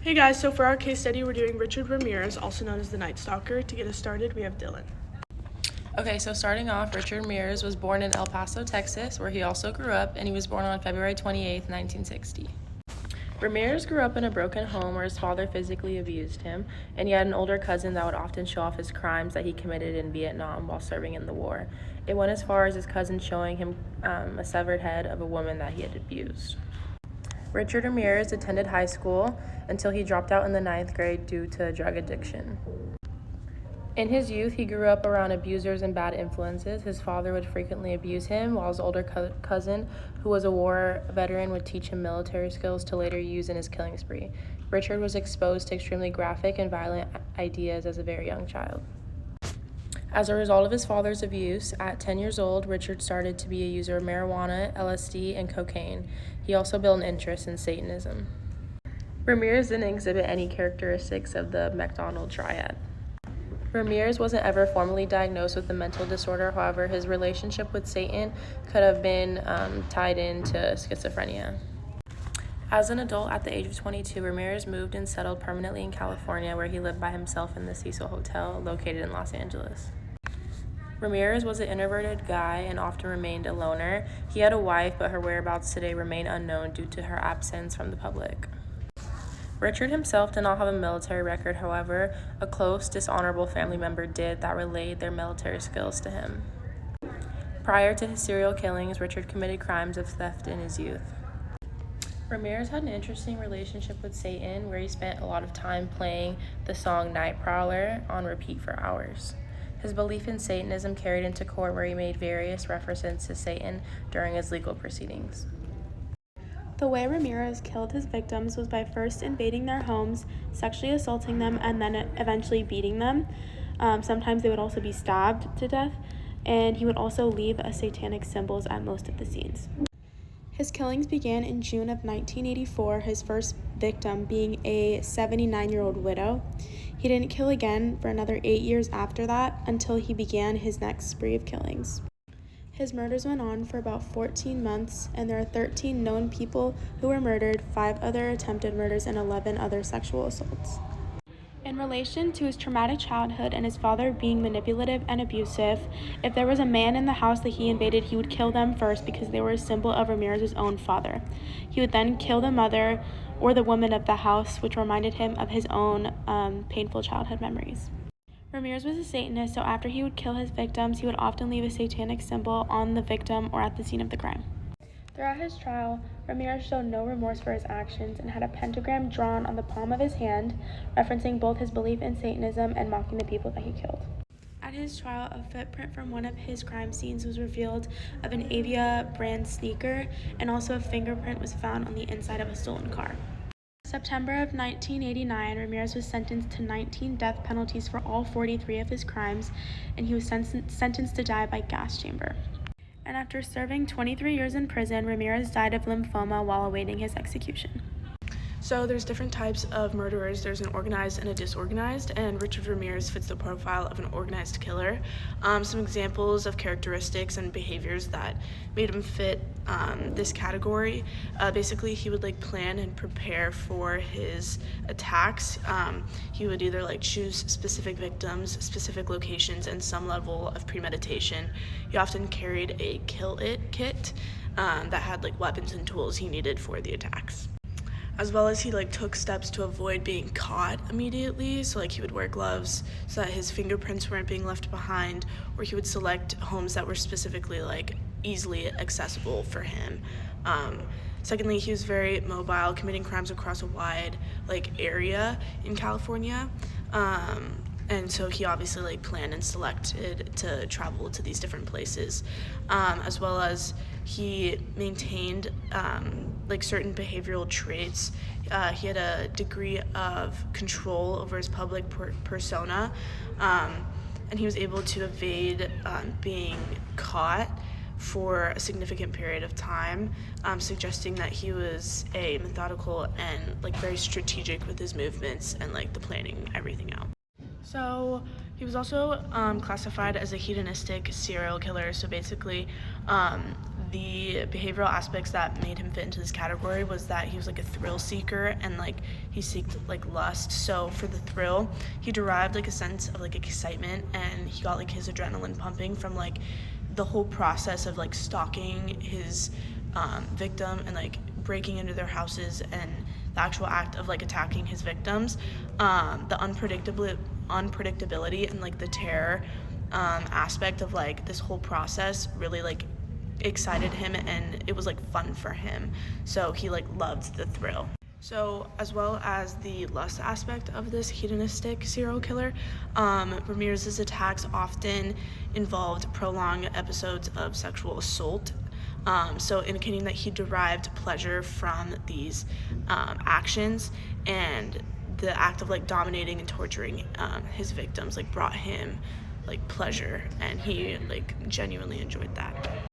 Hey guys, so for our case study, we're doing Richard Ramirez, also known as the Night Stalker. To get us started, we have Dylan. Okay, so starting off, Richard Ramirez was born in El Paso, Texas, where he also grew up, and he was born on February 28, 1960. Ramirez grew up in a broken home where his father physically abused him, and he had an older cousin that would often show off his crimes that he committed in Vietnam while serving in the war. It went as far as his cousin showing him a severed head of a woman that he had abused. Richard Ramirez attended high school until he dropped out in the 9th grade due to drug addiction. In his youth, he grew up around abusers and bad influences. His father would frequently abuse him, while his older cousin, who was a war veteran, would teach him military skills to later use in his killing spree. Richard was exposed to extremely graphic and violent ideas as a very young child. As a result of his father's abuse, at 10 years old, Richard started to be a user of marijuana, LSD, and cocaine. He also built an interest in Satanism. Ramirez didn't exhibit any characteristics of the McDonald triad. Ramirez wasn't ever formally diagnosed with a mental disorder. However, his relationship with Satan could have been tied into schizophrenia. As an adult at the age of 22, Ramirez moved and settled permanently in California, where he lived by himself in the Cecil Hotel located in Los Angeles. Ramirez was an introverted guy and often remained a loner. He had a wife, but her whereabouts today remain unknown due to her absence from the public. Richard himself did not have a military record. However, a close, dishonorable family member did that relayed their military skills to him. Prior to his serial killings, Richard committed crimes of theft in his youth. Ramirez had an interesting relationship with Satan, where he spent a lot of time playing the song Night Prowler on repeat for hours. His belief in Satanism carried into court, where he made various references to Satan during his legal proceedings. The way Ramirez killed his victims was by first invading their homes, sexually assaulting them, and then eventually beating them. Sometimes they would also be stabbed to death, and he would also leave satanic symbols at most of the scenes. His killings began in June of 1984, his first victim being a 79-year-old widow. He didn't kill again for another 8 years after that until he began his next spree of killings. His murders went on for about 14 months, and there are 13 known people who were murdered, 5 other attempted murders, and 11 other sexual assaults. In relation to his traumatic childhood and his father being manipulative and abusive, if there was a man in the house that he invaded, he would kill them first because they were a symbol of Ramirez's own father. He would then kill the mother or the woman of the house, which reminded him of his own painful childhood memories. Ramirez was a Satanist, so after he would kill his victims, he would often leave a satanic symbol on the victim or at the scene of the crime. Throughout his trial, Ramirez showed no remorse for his actions and had a pentagram drawn on the palm of his hand, referencing both his belief in Satanism and mocking the people that he killed. At his trial, a footprint from one of his crime scenes was revealed of an Avia brand sneaker, and also a fingerprint was found on the inside of a stolen car. September of 1989, Ramirez was sentenced to 19 death penalties for all 43 of his crimes, and he was sentenced to die by gas chamber. And after serving 23 years in prison, Ramirez died of lymphoma while awaiting his execution. So there's different types of murderers. There's an organized and a disorganized, and Richard Ramirez fits the profile of an organized killer. Some examples of characteristics and behaviors that made him fit this category. Basically, he would plan and prepare for his attacks. He would either choose specific victims, specific locations, and some level of premeditation. He often carried a kill it kit that had weapons and tools he needed for the attacks. As well as he took steps to avoid being caught immediately. So he would wear gloves so that his fingerprints weren't being left behind, or he would select homes that were specifically easily accessible for him. Secondly, he was very mobile, committing crimes across a wide area in California. And so he obviously planned and selected to travel to these different places, as well as he maintained certain behavioral traits. He had a degree of control over his public persona, and he was able to evade being caught for a significant period of time, suggesting that he was a methodical and very strategic with his movements and the planning everything out. So he was also classified as a hedonistic serial killer. So basically, the behavioral aspects that made him fit into this category was that he was like a thrill seeker, and like he seeked like lust. So for the thrill, he derived like a sense of like excitement, and he got like his adrenaline pumping from like the whole process of like stalking his victim and like breaking into their houses, and the actual act of like attacking his victims. The unpredictability and like the terror aspect of like this whole process really like excited him, and it was like fun for him, so he like loved the thrill. So as well as the lust aspect of this hedonistic serial killer, Ramirez's attacks often involved prolonged episodes of sexual assault, so indicating that he derived pleasure from these actions, and the act of like dominating and torturing his victims like brought him like pleasure, and he like genuinely enjoyed that.